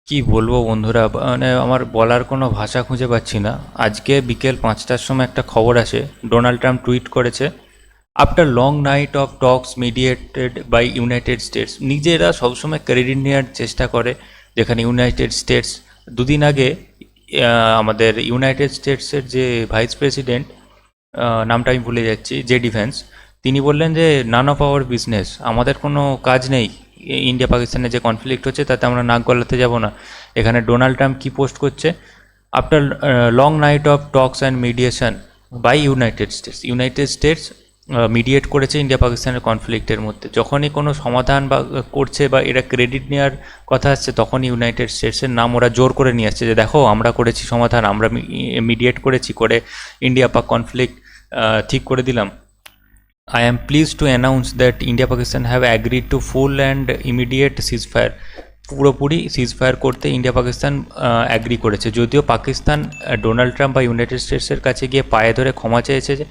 কি বলবো বন্ধুরা, মানে আমার বলার কোনো ভাষা খুঁজে পাচ্ছি না। আজকে বিকেল 5টার সময় একটা খবর আসে, ডোনাল্ড ট্রাম্প টুইট করেছে, after long night of talks mediated by United States. নিজেরা সবসময় ক্রেডিট নেওয়ার চেষ্টা করে, যেখানে ইউনাইটেড স্টেটস দুদিন আগে আমাদের ইউনাইটেড স্টেটসের যে ভাইস প্রেসিডেন্ট, নামটা আমি ভুলে যাচ্ছি, যে ডিফেন্স, তিনি বললেন যে নান অফ আওয়ার বিজনেস, আমাদের কোনো কাজ নেই ইন্ডিয়া পাকিস্তানের যে কনফ্লিক্ট হচ্ছে তাতে আমরা নাক গলাতে যাব না। এখানে ডোনাল্ড ট্রাম্প কী পোস্ট করছে, after long night of talks and mediation by United States mediate করেছে ইন্ডিয়া পাকিস্তানের কনফ্লিক্টের মধ্যে। যখনই কোনো সমাধান বা করছে বা এরা ক্রেডিট নেওয়ার কথা আসছে, তখনই ইউনাইটেড স্টেটসের নাম ওরা জোর করে নিয়ে আসছে, যে দেখো আমরা করেছি সমাধান, আমরা মিডিয়েট করেছি, করে ইন্ডিয়া পাক কনফ্লিক্ট ঠিক করে দিলাম। I am pleased to announce that India Pakistan have agreed to full and immediate ceasefire. পুরোপুরি সিজফায়ার করতে ইন্ডিয়া পাকিস্তান অ্যাগ্রি করেছে। যদিও পাকিস্তান ডোনাল্ড ট্রাম্প বা ইউনাইটেড স্টেটসের কাছে গিয়ে পায়ে ধরে ক্ষমা চেয়েছে, যে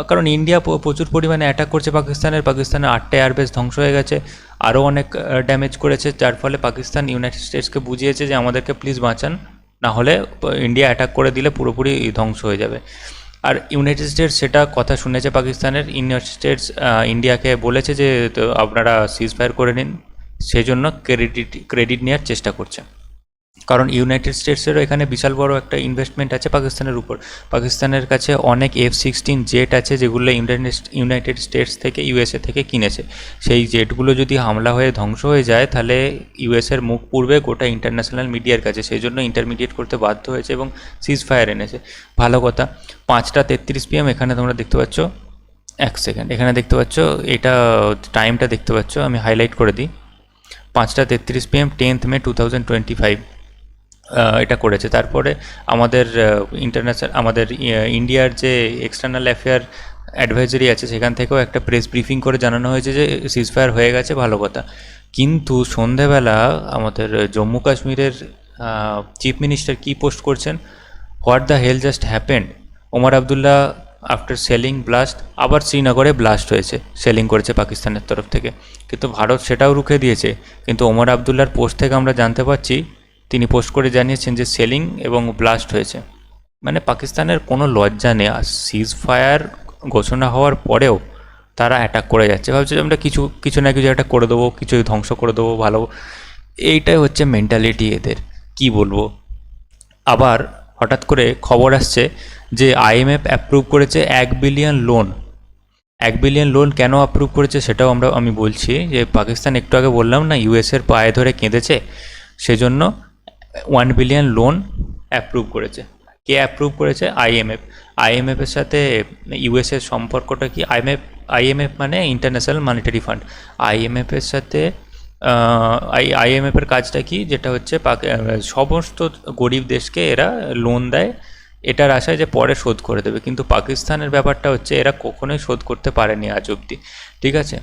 কারণ ইন্ডিয়া প্রচুর পরিমাণে অ্যাটাক করছে পাকিস্তানের 8টা এয়ারবেস ধ্বংস হয়ে গেছে, আরও অনেক ড্যামেজ করেছে, যার ফলে পাকিস্তান ইউনাইটেড স্টেটসকে বুঝিয়েছে যে আমাদেরকে প্লিজ বাঁচান, না হলে ইন্ডিয়া অ্যাটাক করে দিলে পুরোপুরি ধ্বংস হয়ে যাবে। আর ইউনাইটেড স্টেটস সেটা কথা শুনেছে পাকিস্তানের। ইউনাইটেড স্টেটস ইন্ডিয়াকে বলেছে যে তো আপনারা সিজফায়ার করে নিন, সেজন্য ক্রেডিট নেওয়ার চেষ্টা করছে। কারণ ইউনাইটেড স্টেটসেরও এখানে বিশাল বড় একটা ইনভেস্টমেন্ট আছে পাকিস্তানের উপর। পাকিস্তানের কাছে অনেক F-16 জেট আছে, যেগুলো ইউনাইটেড স্টেটস থেকে ইউএসএ থেকে কিনেছে। সেই জেটগুলো যদি হামলা হয়ে ধ্বংস হয়ে যায়, তাহলে ইউএসের মুখ পুড়বে গোটা ইন্টারন্যাশনাল মিডিয়ার কাছে। সেই জন্য ইন্টারমিডিয়েট করতে বাধ্য হয়েছে এবং সিজ ফায়ার এনেছে। ভালো কথা। 5টা 33 PM এখানে তোমরা দেখতে পাচ্ছ, এক সেকেন্ড, এখানে দেখতে পাচ্ছ, এটা টাইমটা দেখতে পাচ্ছ, আমি হাইলাইট করে দিই। 5টা 33 PM 10th May 2025 এটা করেছে। তারপরে আমাদের আমাদের ইন্ডিয়ার যে এক্সটার্নাল অ্যাফেয়ার অ্যাডভাইজারি আছে, সেখান থেকেও একটা প্রেস ব্রিফিং করে জানানো হয়েছে যে সিজফায়ার হয়ে গেছে, ভালো কথা। কিন্তু সন্ধেবেলা আমাদের জম্মু কাশ্মীরের চিফ মিনিস্টার কী পোস্ট করছেন, what the hell just happened, Omar Abdullah after shelling blast, আবার শ্রীনগরে ব্লাস্ট হয়েছে, সেলিং করেছে পাকিস্তানের তরফ থেকে, কিন্তু ভারত সেটাও রুখে দিয়েছে। কিন্তু ওমর আবদুল্লার পোস্ট থেকে আমরা জানতে পারছি, তিনি পোস্ট করে জানিয়েছেন যে সেলিং এবং ব্লাস্ট হয়েছে। মানে পাকিস্তানের কোনো লজ্জা নেই, আর সিজ ফায়ার ঘোষণা হওয়ার পরেও তারা অ্যাটাক করে যাচ্ছে, ভাবছে যে আমরা কিছু কিছু না কিছু একটা করে দেবো, কিছু ধ্বংস করে দেবো, ভালো। এইটাই হচ্ছে মেন্টালিটি এদের, কি বলবো। আবার হঠাৎ করে খবর আসছে যে IMF অ্যাপ্রুভ করেছে 1 বিলিয়ন লোন। 1 বিলিয়ন লোন কেন অ্যাপ্রুভ করেছে সেটাও আমি বলছি। যে পাকিস্তান, একটু আগে বললাম না, ইউএসের পায়ে ধরে কেঁদেছে, সেজন্য 1 বিলিয়ন লোন অ্যাপ্রুভ করেছে। কে অ্যাপ্রুভ করেছে? IMF। IMFের সাথে ইউএসের সম্পর্কটা কি? IMF মানে ইন্টারন্যাশনাল মনিটারি ফান্ড। IMFের সাথে IMFের কাজটা কি, যেটা হচ্ছে সমস্ত গরিব দেশকে এরা লোন দেয়, এটার আশায় যে পরে শোধ করে দেবে। কিন্তু পাকিস্তানের ব্যাপারটা হচ্ছে এরা কখনোই শোধ করতে পারেনি আজ অবধি, ঠিক আছে।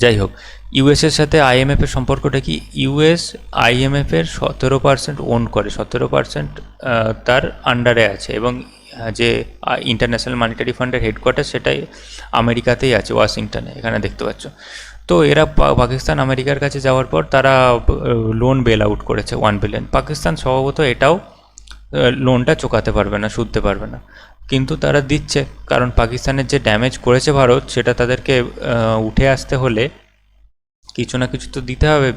যাই হোক, ইউএসের সাথে IMFের সম্পর্কটা কি? ইউএস IMFের 17% ওন করে, 17% তার আন্ডারে আছে, এবং যে ইন্টারন্যাশনাল মনিটারি ফান্ডের হেডকোয়ার্টার সেটাই আমেরিকাতেই আছে, ওয়াশিংটনে, এখানে দেখতে পাচ্ছ। তো এরা পাকিস্তান আমেরিকার কাছে যাওয়ার পর তারা লোন বেল আউট করেছে 1 বিলিয়ন। পাকিস্তান স্বভাবত এটাও লোনটা চোকাতে পারবে না, শুধতে পারবে না, কিন্তু তারা দিচ্ছে, কারণ পাকিস্তানের যে ড্যামেজ করেছে ভারত, সেটা তাদেরকে উঠে আসতে হলে কিছু না কিছু তো দিতে হবে।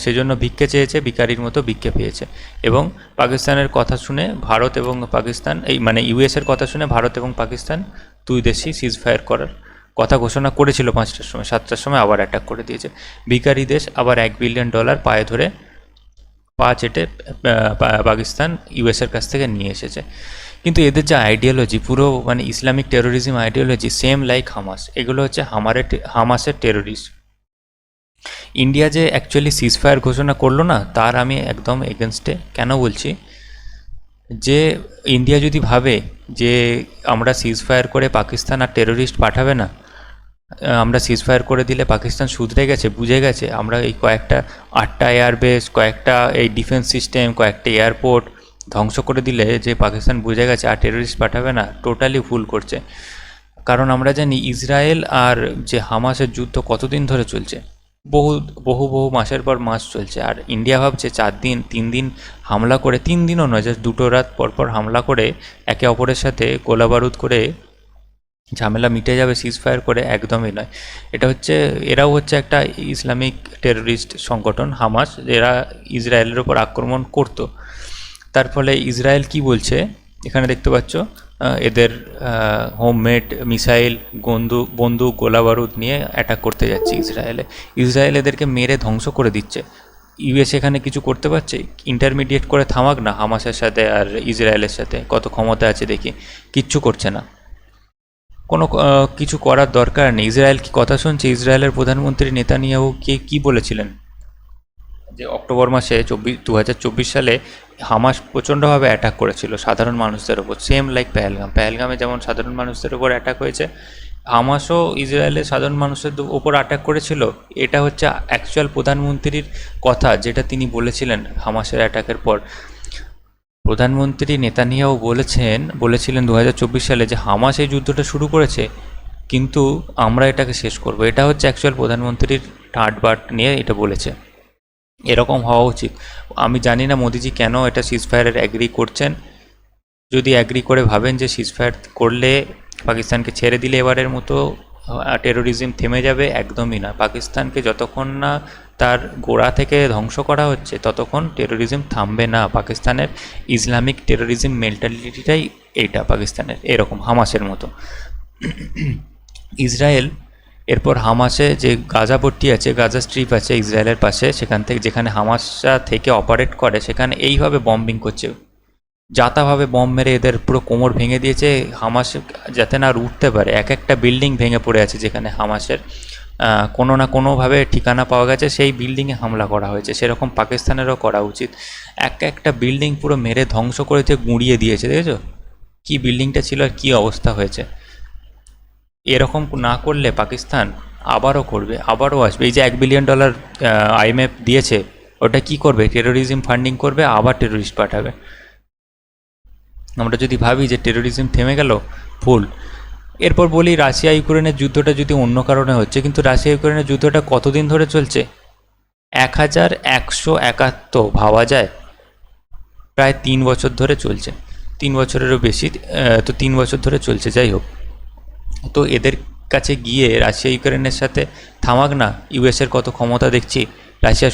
সেজন্য ভিক্ষে চেয়েছে, ভিখারির মতো ভিক্ষে পেয়েছে। এবং পাকিস্তানের কথা শুনে ভারত এবং পাকিস্তান, এই মানে ইউএসের কথা শুনে ভারত এবং পাকিস্তান দুই দেশই সিজ ফায়ার করার কথা ঘোষণা করেছিল 5টার সময়, 7টার সময় আবার অ্যাটাক করে দিয়েছে। ভিখারি দেশ আবার $1 বিলিয়ন পায়ে ধরে পা চেটে পাকিস্তান ইউএসের কাছ থেকে নিয়ে এসেছে। কিন্তু এদের যে আইডিওলজি, পুরো মানে Islamic terrorism ideology, same like Hamas. এগুলো হচ্ছে হামাসের টেরোরিস্ট। ইন্ডিয়া যে অ্যাকচুয়ালি সিজফায়ার ঘোষণা করলো না, তার আমি একদম এগেনস্টে। কেন বলছি? যে ইন্ডিয়া যদি ভাবে যে আমরা সিজফায়ার করে পাকিস্তান আর টেরোরিস্ট পাঠাবে না, আমরা সিজফায়ার করে দিলে পাকিস্তান শুধরে গেছে, বুঝে গেছে, আমরা এই কয়েকটা 8টা এয়ারবেস, কয়েকটা এই ডিফেন্স সিস্টেম, কয়েকটা এয়ারপোর্ট ধ্বংস করে দিলে যে পাকিস্তান বুঝে গেছে আর টেরোরিস্ট পাঠাবে না, টোটালি ভুল করছে। কারণ আমরা জানি ইসরায়েল আর যে হামাসের যুদ্ধ কতদিন ধরে চলছে। বহু বহু বহু মাসের পর মাস চলছে, আর ইন্ডিয়া ভাবছে 4 দিন 3 দিন হামলা করে, 3 দিনও নয়, জাস্ট 2টো রাত পর পর হামলা করে একে অপরের সাথে গোলাবারুদ করে ঝামেলা মিটে যাবে সিজ ফায়ার করে। একদমই নয়। এটা হচ্ছে, এরাও হচ্ছে একটা ইসলামিক টেররিস্ট সংগঠন হামাস, এরা ইসরায়েলের ওপর আক্রমণ করতো। তার ফলে ইসরায়েল কি বলছে এখানে দেখতে পাচ্ছ, এদের হোমমেড মিসাইল, বন্দুক গোলাবারুদ নিয়ে অ্যাটাক করতে যাচ্ছে ইসরায়েলে। ইসরায়েল এদেরকে মেরে ধ্বংস করে দিচ্ছে। ইউএস এখানে কিছু করতে পারছে? ইন্টারমিডিয়েট করে থামাক না হামাসের সাথে আর ইসরায়েলের সাথে, কত ক্ষমতা আছে দেখি। কিচ্ছু করছে না, কোনো কিছু করার দরকার নেই। ইসরায়েল কি কথা শুনছে? ইসরায়েলের প্রধানমন্ত্রী নেতানিয়াহু কি বলেছিলেন যে অক্টোবর মাসে 2024 সালে হামাস প্রচণ্ডভাবে অ্যাটাক করেছিল সাধারণ মানুষদের ওপর, সেম লাইক পেহেলগামে যেমন সাধারণ মানুষদের ওপর অ্যাটাক হয়েছে, হামাসও ইসরায়েলের সাধারণ মানুষের ওপর অ্যাটাক করেছিল। এটা হচ্ছে অ্যাকচুয়াল প্রধানমন্ত্রীর কথা, যেটা তিনি বলেছিলেন হামাসের অ্যাটাকের পর। প্রধানমন্ত্রী নেতানিয়াহু বলেছিলেন 2024 সালে যে হামাস এই যুদ্ধটা শুরু করেছে, কিন্তু আমরা এটাকে শেষ করব। এটা হচ্ছে অ্যাকচুয়াল প্রধানমন্ত্রীর ঠাটবাট নিয়ে এটা বলেছে। এরকম হওয়া উচিত। আমি জানি না মোদিজি কেন এটা সিজফায়ারের অ্যাগ্রি করছেন। যদি অ্যাগ্রি করে ভাবেন যে সিজফায়ার করলে পাকিস্তানকে ছেড়ে দিলে এবারের মতো টেরোরিজম থেমে যাবে, একদমই না। পাকিস্তানকে যতক্ষণ না তার গোড়া থেকে ধ্বংস করা হচ্ছে ততক্ষণ টেরোরিজম থামবে না। পাকিস্তানের ইসলামিক টেরোরিজম মেন্টালিটিটাই এইটা পাকিস্তানের, এরকম হামাসের মতো। ইসরায়েল এরপর হামাসে যে গাজা পট্টি আছে, গাজা স্ট্রিপ আছে ইসরায়েলের পাশে, সেখান থেকে যেখানে হামাসরা থেকে অপারেট করে, সেখানে এইভাবে বম্বিং করছে, যাতাভাবে বম মেরে এদের পুরো কোমর ভেঙে দিয়েছে। হামাস যাতে না আর উঠতে পারে, এক একটা বিল্ডিং ভেঙে পড়ে আছে যেখানে হামাসের কোনো না কোনোভাবে ঠিকানা পাওয়া গেছে, সেই বিল্ডিংয়ে হামলা করা হয়েছে। সেরকম পাকিস্তানেরও করা উচিত। একটা বিল্ডিং পুরো মেরে ধ্বংস করেছে, গুঁড়িয়ে দিয়েছে। দেখেছো কী বিল্ডিংটা ছিল আর কী অবস্থা হয়েছে। এরকম না করলে পাকিস্তান আবারও করবে, আবারও আসবে। এই যে $1 বিলিয়ন IMF দিয়েছে, ওটা কি করবে? টেরোরিজম ফান্ডিং করবে, আবার টেরোরিস্ট পাঠাবে। আমরা যদি ভাবি যে টেরোরিজম থেমে গেল, ভুল। এরপর বলি রাশিয়া ইউক্রেনের যুদ্ধটা যদি অন্য কারণে হচ্ছে, কিন্তু রাশিয়া ইউক্রেনের যুদ্ধটা কতদিন ধরে চলছে? 1171, ভাবা যায়, প্রায় 3 বছর ধরে চলছে, 3 বছরেরও বেশি। তো 3 বছর ধরে চলছে। যাই হোক, তো এদের কাছে গিয়ে রাশিয়া ইউক্রেনের সাথে থামাক না। ইউএসের কত ক্ষমতা দেখছি, রাশিয়া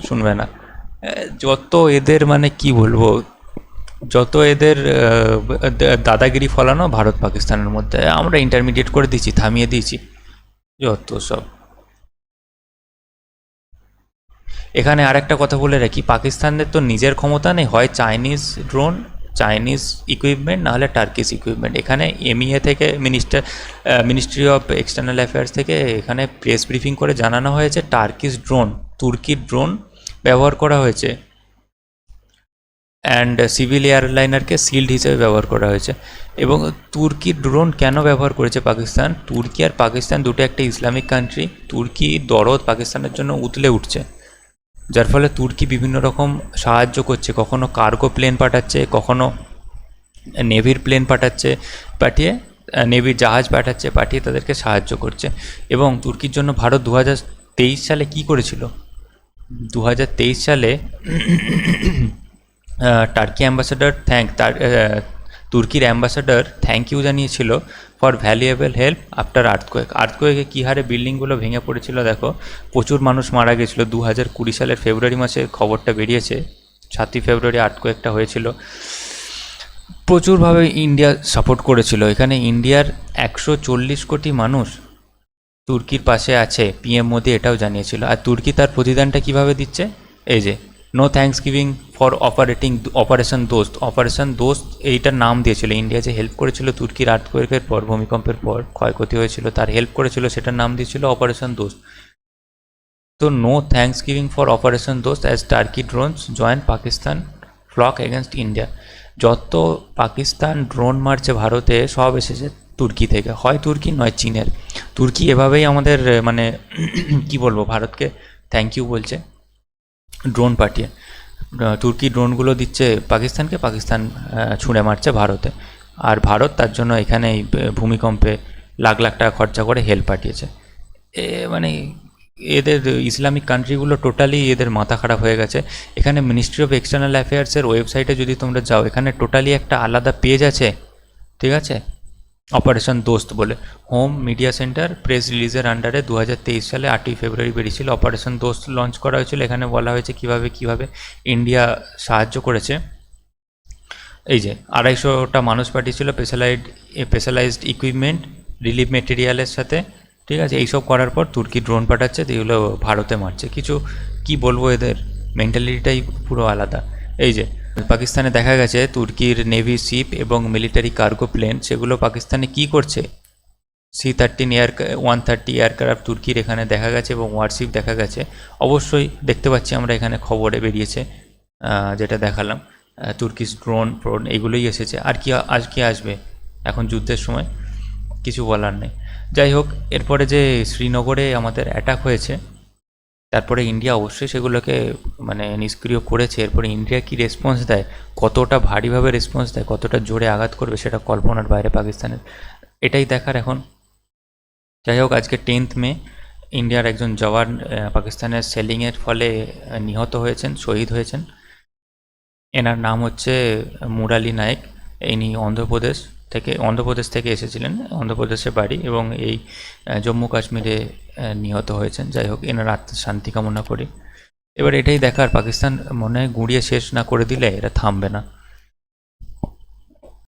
শুনবে না। যত এদের মানে কি বলবো, যত এদের দাদাগিরি ফলানো ভারত পাকিস্তানের মধ্যে, আমরা ইন্টারমিডিয়েট করে দিয়েছি, থামিয়ে দিয়েছি, যত সব। এখানে আরেকটা কথা বলে রাখি, পাকিস্তানের তো নিজের ক্ষমতা নেই, হয় চাইনিজ ড্রোন, চাইনিজ ইকুইপমেন্ট, নাহলে টার্কিশ ইকুইপমেন্ট। এখানে MEA থেকে মিনিস্ট্রি অফ এক্সটার্নাল অ্যাফেয়ার্স থেকে এখানে প্রেস ব্রিফিং করে জানানো হয়েছে টার্কিশ ড্রোন, তুর্কির ড্রোন ব্যবহার করা হয়েছে, অ্যান্ড সিভিল এয়ারলাইনারকে শিল্ড হিসেবে ব্যবহার করা হয়েছে। এবং তুর্কির ড্রোন কেন ব্যবহার করেছে পাকিস্তান? তুর্কি আর পাকিস্তান দুটো একটা ইসলামিক কান্ট্রি, তুর্কি দরদ পাকিস্তানের জন্য উতলে উঠছে, যার ফলে তুর্কি বিভিন্ন রকম সাহায্য করছে, কখনো কার্গো প্লেন পাঠাচ্ছে, কখনো নেভির প্লেন পাঠিয়ে নেভির জাহাজ পাঠিয়ে তাদেরকে সাহায্য করছে। এবং তুর্কির জন্য ভারত 2023 সালে কি করেছিল? 2023 সালে টার্কি অ্যাম্বাসাডার তুর্কির অ্যাম্বাসাডার থ্যাংক ইউ জানিয়েছিল ফর ভ্যালুয়েবল হেল্প আফটার আর্থকোয়েকে। কী হারে বিল্ডিংগুলো ভেঙে পড়েছিল দেখো, প্রচুর মানুষ মারা গেছিলো। 2020 সালের ফেব্রুয়ারি মাসে খবরটা বেরিয়েছে, 7ই ফেব্রুয়ারি আর্থকোয়েকটা হয়েছিল। প্রচুরভাবে ইন্ডিয়া সাপোর্ট করেছিল। এখানে ইন্ডিয়ার 140 কোটি মানুষ তুর্কির পাশে আছে, PM মোদি এটাও জানিয়েছিল। আর তুর্কি তার প্রতিদানটা কিভাবে দিচ্ছে? এই যে no thanks giving for operation Dost এইটার নাম দিয়েছিল। ইন্ডিয়া যে হেল্প করেছিল তুর্কির আর্থকোয়েকের পর, ভূমিকম্পের পর ক্ষয়ক্ষতি হয়েছিল, তার হেল্প করেছিল, সেটার নাম দিয়েছিল অপারেশন দোস্ত। তো no thanks giving for operation Dost as Turkey drones join Pakistan flock against India. যত পাকিস্তান ড্রোন মারছে ভারতে, সব এসেছে তুর্কি থেকে, হয় তুর্কি নয় চীনের। তুর্কি এভাবেই আমাদের মানে কি বলবো, ভারতকে থ্যাংক ইউ বলছে ড্রোন পাঠিয়ে। তুর্কি ড্রোনগুলো দিচ্ছে পাকিস্তানকে, পাকিস্তান ছুঁড়ে মারছে ভারতে। আর ভারত তার জন্য এখানে ভূমিকম্পে লাখ লাখ টাকা খরচা করে হেল্প পাঠিয়েছে। মানে এদের ইসলামিক কান্ট্রিগুলো টোটালি এদের মাথা খারাপ হয়ে গেছে। এখানে মিনিস্ট্রি অফ এক্সটার্নাল অ্যাফেয়ার্সের ওয়েবসাইটে যদি তোমরা যাও, এখানে টোটালি একটা আলাদা পেজ আছে, ঠিক আছে, অপারেশন দোস্ত বলে। হোম মিডিয়া সেন্টার প্রেস রিলিজের আন্ডারে 2023 সালে 8ই ফেব্রুয়ারি বেরিয়েছিল অপারেশন দোস্ত লঞ্চ করা হয়েছিল। এখানে বলা হয়েছে কিভাবে ইন্ডিয়া সাহায্য করেছে। এই যে 250টা মানুষ পাঠিয়েছিল স্পেশালাইজড ইকুইপমেন্ট, রিলিফ মেটেরিয়ালের সাথে, ঠিক আছে। এইসব করার পর তুর্কি ড্রোন পাঠাচ্ছে, যেগুলো ভারতে মারছে। কিছু কি বলবো, এদের মেন্টালিটিটাই পুরো আলাদা। এই যে পাকিস্তানে দেখা গেছে তুর্কির নেভি শিপ এবং মিলিটারি কার্গো প্লেন, সেগুলো পাকিস্তানে কি করছে, C-13 130 এয়ারক্রাফট তুর্কির এখানে দেখা গেছে এবং ওয়ারশিপ দেখা গেছে। অবশ্যই দেখতে পাচ্ছি আমরা এখানে খবরে বেরিয়েছে, যেটা দেখালাম, তুর্কিশ ড্রোন এগুলোই এসেছে। আর কি আসবে এখন যুদ্ধের সময়, কিছু বলার নেই। যাই হোক, এরপরে যে শ্রীনগরে আমাদের অ্যাটাক হয়েছে, তারপরে ইন্ডিয়া অবশ্যই সেগুলোকে মানে নিষ্ক্রিয় করেছে। এরপরে ইন্ডিয়া কি রেসপন্স দেয়, কতটা ভারীভাবে রেসপন্স দেয়, কতটা জোরে আঘাত করবে, সেটা কল্পনার বাইরে পাকিস্তানের। এটাই দেখার এখন। যাই হোক, আজকে 10th মে ইন্ডিয়ার একজন জওয়ান পাকিস্তানের সেলিংয়ের ফলে নিহত হয়েছেন, শহীদ হয়েছেন। এনার নাম হচ্ছে মুরালি নায়েক। ইনি অন্ধ্রপ্রদেশ থেকে এসেছিলেন, অন্ধ্রপ্রদেশে বাড়ি, এবং এই জম্মু কাশ্মীরে নিহত হয়েছেন। যাই হোক, এনার আত্মার শান্তি কামনা করি। এবার এটাই দেখার, পাকিস্তান মনে হয় গুঁড়িয়ে শেষ না করে দিলে এরা থামবে না।